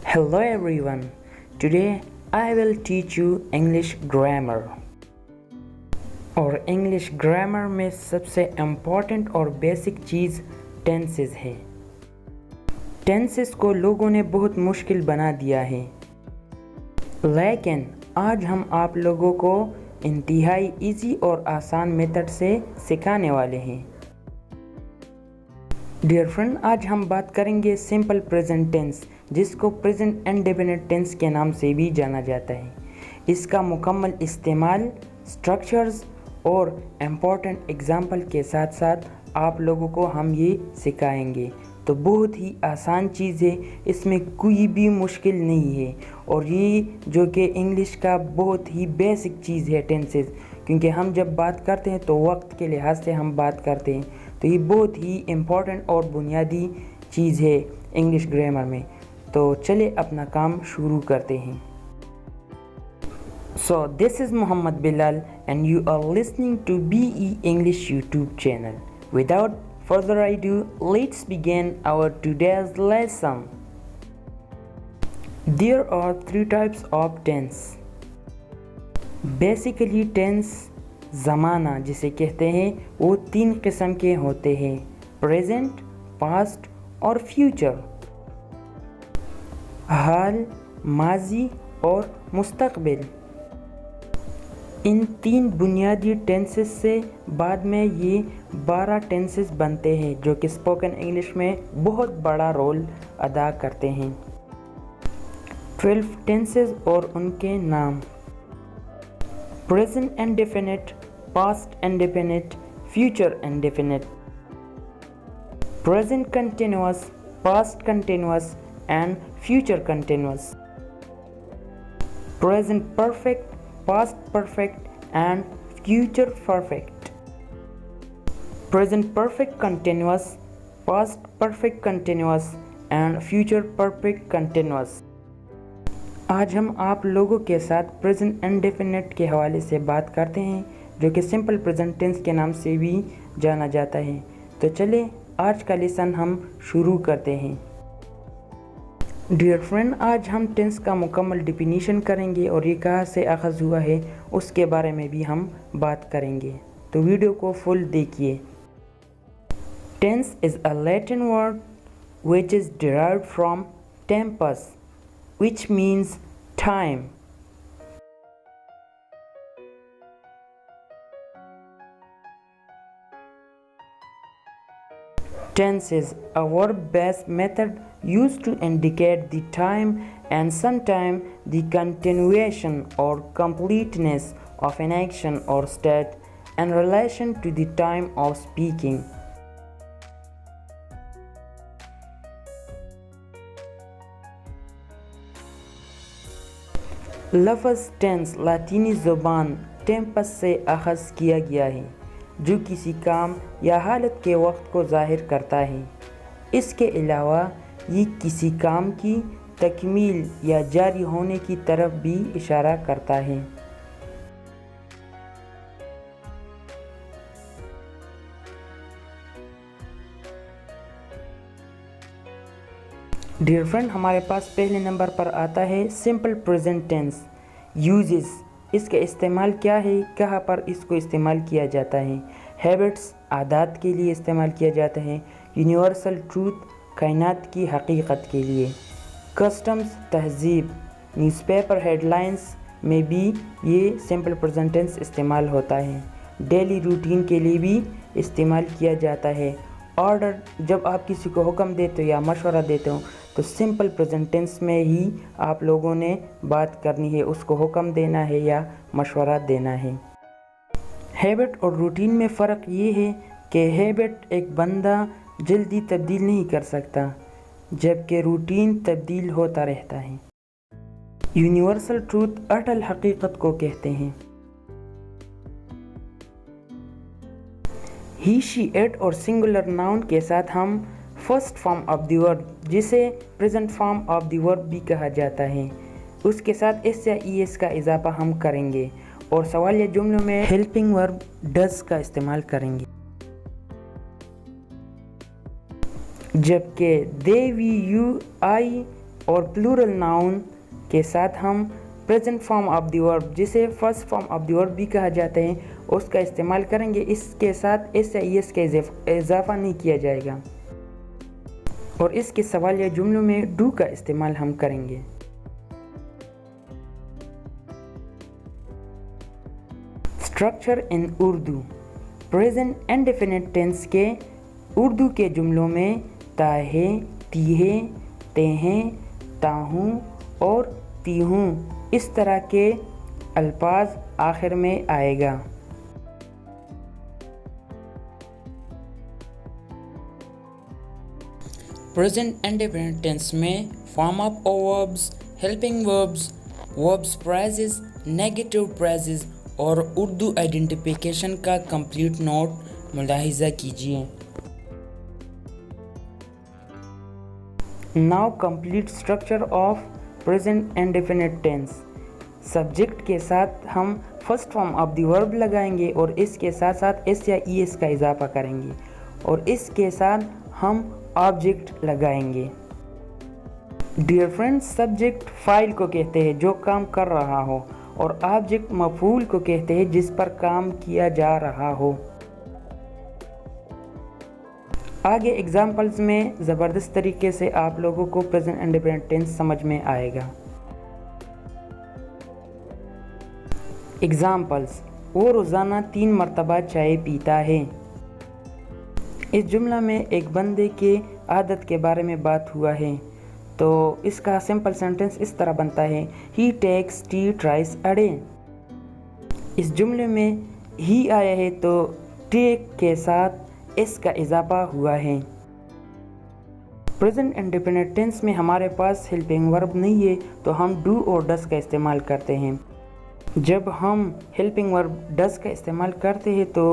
Hello everyone. Today I will teach you English grammar. और English grammar में सबसे important और बेसिक चीज़ tenses है। टेंसेस को लोगों ने बहुत मुश्किल बना दिया है, लेकिन आज हम आप लोगों को इंतहाई इजी और आसान मेथड से सिखाने वाले हैं। डियर फ्रेंड, आज हम बात करेंगे सिंपल प्रेजेंट टेंस, जिसको प्रेजेंट इंडेफिनिट टेंस के नाम से भी जाना जाता है। इसका मुकम्मल इस्तेमाल, स्ट्रक्चर्स और इम्पॉर्टेंट एग्जाम्पल के साथ साथ आप लोगों को हम ये सिखाएंगे। तो बहुत ही आसान चीज़ है, इसमें कोई भी मुश्किल नहीं है। और ये जो कि इंग्लिश का बहुत ही बेसिक चीज़ है टेंसेस, क्योंकि हम जब बात करते हैं तो वक्त के लिहाज से हम बात करते हैं, तो ये बहुत ही इम्पॉर्टेंट और बुनियादी चीज़ है इंग्लिश ग्रामर में। तो चले अपना काम शुरू करते हैं। So this is Muhammad Bilal and you are listening to BE English YouTube channel. Without further ado, let's begin our today's lesson. There are three types of tense. Basically tense ज़माना जिसे कहते हैं वो तीन किस्म के होते हैं: प्रेजेंट, पास्ट और फ्यूचर। हाल, माजी और मुस्तकबिल। इन तीन बुनियादी टेंसेस से बाद में ये 12 टेंसेस बनते हैं, जो कि स्पोकन इंग्लिश में बहुत बड़ा रोल अदा करते हैं। 12 टेंसेस और उनके नाम: present indefinite, past indefinite, future indefinite, present continuous, past continuous and future continuous, present perfect, past perfect and future perfect, present perfect continuous, past perfect continuous and future perfect continuous। आज हम आप लोगों के साथ present indefinite के हवाले से बात करते हैं, जो कि सिंपल प्रेजेंट टेंस के नाम से भी जाना जाता है। तो चले आज का लेसन हम शुरू करते हैं। डियर फ्रेंड, आज हम टेंस का मुकम्मल डिफिनीशन करेंगे और ये कहाँ से अख़ज़ हुआ है उसके बारे में भी हम बात करेंगे, तो वीडियो को फुल देखिए। Tense is a Latin word which is derived from tempus, which means time. Tense is a verb-based method used to indicate the time and sometimes the continuation or completeness of an action or state in relation to the time of speaking. लफ्ज़ tense लातीनी ज़ुबान Tempest से अख़ज़ किया गया है, जो किसी काम या हालत के वक्त को ज़ाहिर करता है। इसके अलावा ये किसी काम की तकमील या जारी होने की तरफ भी इशारा करता है। डियर फ्रेंड, हमारे पास पहले नंबर पर आता है सिंपल प्रेजेंट टेंस। यूजेस, इसका इस्तेमाल क्या है, कहाँ पर इसको इस्तेमाल किया जाता है। हैबिट्स, आदत के लिए इस्तेमाल किया जाता है। यूनिवर्सल ट्रूथ, कायनात की हकीकत के लिए। कस्टम्स, तहज़ीब, न्यूज़पेपर हेडलाइंस में भी ये सिंपल प्रेजेंट टेंस इस्तेमाल होता है। डेली रूटीन के लिए भी इस्तेमाल किया जाता है। ऑर्डर, जब आप किसी को हुक्म देते हो या मशवरा देते हो तो सिंपल प्रेजेंट टेंस में ही आप लोगों ने बात करनी है, उसको हुक्म देना है या मशवरा देना है। हैबिट और रूटीन में फ़र्क ये है कि हैबिट एक बंदा जल्दी तब्दील नहीं कर सकता, जबकि रूटीन तब्दील होता रहता है। यूनिवर्सल ट्रूथ अटल हकीकत को कहते हैं। ही, शी, इट और सिंगुलर नाउन के साथ हम first form of the verb, जिसे present form of the verb भी कहा जाता है, उसके साथ एस या ई एस का इजाफा हम करेंगे और सवाल या जुमलों में हेल्पिंग वर्ब डज का इस्तेमाल करेंगे। जबकि दे, वी, यू, आई और प्लूरल नाउन के साथ हम present form of the verb, जिसे first form of the verb भी कहा जाता है, उसका इस्तेमाल करेंगे। इसके साथ एस या ई एस का इजाफा नहीं किया जाएगा और इसके सवाल या जुमलों में डू का इस्तेमाल हम करेंगे। Structure in Urdu. Present indefinite tense के उर्दू के जुमलों में ताहे, तीहे, तेहें, ताहूं और तीहूं इस तरह के अल्फाज आखिर में आएगा। प्रेजेंट इंडेफिनिट टेंस में form of verbs, helping verbs, verbs phrases, negative phrases और उर्दू आइडेंटिफिकेशन का कंप्लीट नोट मुलाहिजा कीजिए। Now complete structure of present indefinite tense. Subject के साथ हम first form of the verb लगाएंगे और इसके साथ साथ एस या ई एस का इजाफा करेंगे और इसके साथ हम ऑब्जेक्ट लगाएंगे। डियर फ्रेंड्स, सब्जेक्ट फाइल को कहते हैं जो काम कर रहा हो और ऑब्जेक्ट मफूल को कहते हैं जिस पर काम किया जा रहा हो। आगे एग्जाम्पल्स में ज़बरदस्त तरीके से आप लोगों को प्रेजेंट इंडेफिनिट टेंस समझ में आएगा। एग्जाम्पल्स, वो रोज़ाना 3 मरतबा चाय पीता है। इस जुमला में एक बंदे के आदत के बारे में बात हुआ है, तो इसका सिंपल सेंटेंस इस तरह बनता है, he takes tea thrice a day. इस जुमले में ही आया है तो टेक के साथ एस का इजाफा हुआ है। प्रेजेंट इंडेफिनिट टेंस में हमारे पास हेल्पिंग वर्ब नहीं है तो हम डू और डस का इस्तेमाल करते हैं। जब हम हेल्पिंग वर्ब डस का इस्तेमाल करते हैं तो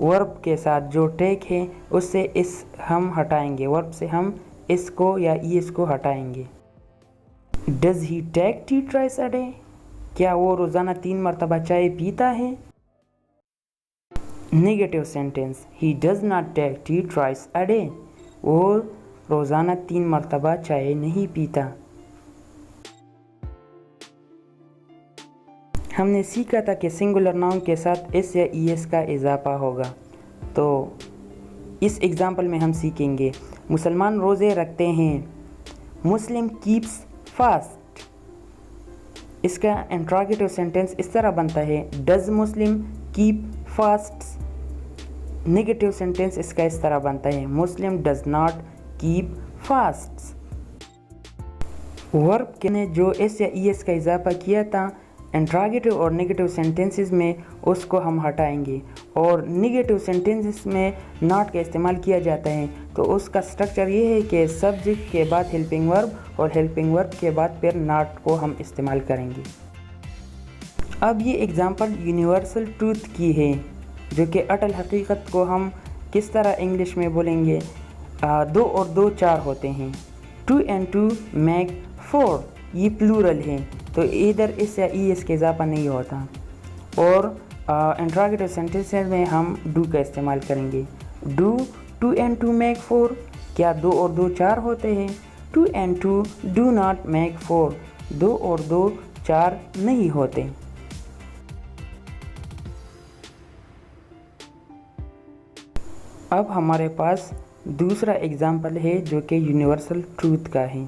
वर्ब के साथ जो टेक है उससे इस हम हटाएंगे, वर्ब से हम इसको या एस को हटाएंगे। Does he take tea thrice a day? क्या वो रोज़ाना 3 मरतबा चाय पीता है? Negative sentence, he does not take tea thrice a day. वो रोज़ाना 3 मरतबा चाय नहीं पीता। हमने सीखा था कि सिंगुलर नाउन के साथ एस या ई एस का इजाफा होगा, तो इस एग्जाम्पल में हम सीखेंगे मुसलमान रोज़े रखते हैं। Muslim keeps fast. इसका इंट्रोगेटिव सेंटेंस इस तरह बनता है, does Muslim keep fast. Negative sentence इसका इस तरह बनता है, Muslim does not keep fast. Verb के ने जो एस या ई एस का इजाफा किया था इंट्रोगेटिव और नेगेटिव सेंटेंसेस में, उसको हम हटाएंगे और नेगेटिव सेंटेंसेस में नॉट का इस्तेमाल किया जाता है, तो उसका स्ट्रक्चर ये है कि सब्जेक्ट के बाद हेल्पिंग वर्ब और हेल्पिंग वर्ब के बाद फिर नॉट को हम इस्तेमाल करेंगे। अब ये एग्जांपल यूनिवर्सल ट्रूथ की है, जो कि अटल हकीकत को हम किस तरह इंग्लिश में बोलेंगे, 2 और 2 4 होते हैं। 2 and 2 make 4, ये प्लूरल है तो इधर इस या ई एस के इजाफा नहीं होता। और इंट्रोगेटिव सेंटेंसेस में हम डू का इस्तेमाल करेंगे। डू 2 and 2 make 4, क्या 2 और 2 4 होते हैं? 2 and 2 do not make 4, 2 और 2 4 नहीं होते। अब हमारे पास दूसरा एग्जाम्पल है जो कि यूनिवर्सल ट्रूथ का है।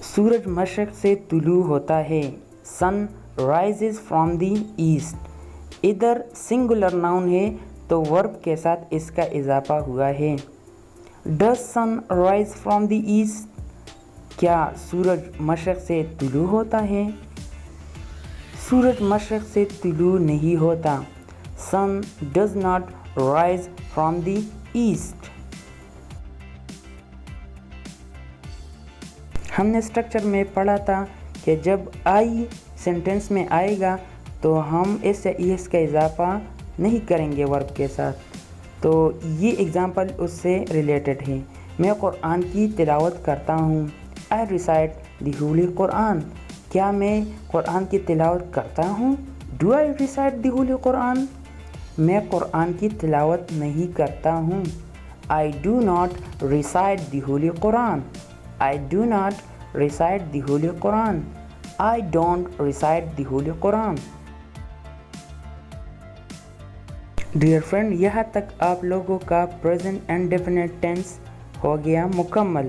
सूरज मशरक़ से तुलू होता है। Sun rises from the east. इधर सिंगुलर नाउन है तो वर्ब के साथ इसका इजाफा हुआ है। Does sun rise from the east? क्या सूरज मशरक़ से तुलू होता है? सूरज मशरक़ से तुलू नहीं होता। Sun does not rise from the east. हमने स्ट्रक्चर में पढ़ा था कि जब आई सेंटेंस में आएगा तो हम एस या ई एस का इजाफा नहीं करेंगे वर्ब के साथ, तो ये एग्ज़ाम्पल उससे रिलेटेड है। मैं कुरान की तिलावत करता हूँ। आई रिसाइट द होली कुरान। क्या मैं कुरान की तिलावत करता हूँ? Do I recite the Holi Quran? मैं कुरान की तिलावत नहीं करता हूँ। I do not recite the Holy Quran. I do not recite the Holy Quran. I don't recite the Holy Quran. Dear friend, यहाँ तक आप लोगों का प्रेजेंट एंड डेफिनेट टेंस हो गया मुकम्मल।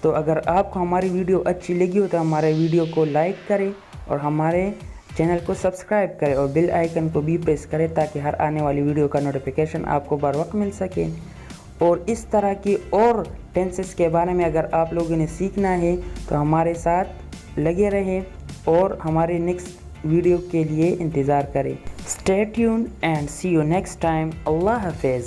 तो अगर आपको हमारी वीडियो अच्छी लगी हो तो हमारे वीडियो को लाइक करें और हमारे चैनल को सब्सक्राइब करें और बेल आइकन को भी प्रेस करें ताकि हर आने वाली वीडियो का नोटिफिकेशन आपको बर वक्त मिल सके। और इस तरह की और टेंसेस के बारे में अगर आप लोगों ने सीखना है तो हमारे साथ लगे रहें और हमारे नेक्स्ट वीडियो के लिए इंतज़ार करें। Stay tuned and see you next time. Allah हाफिज़।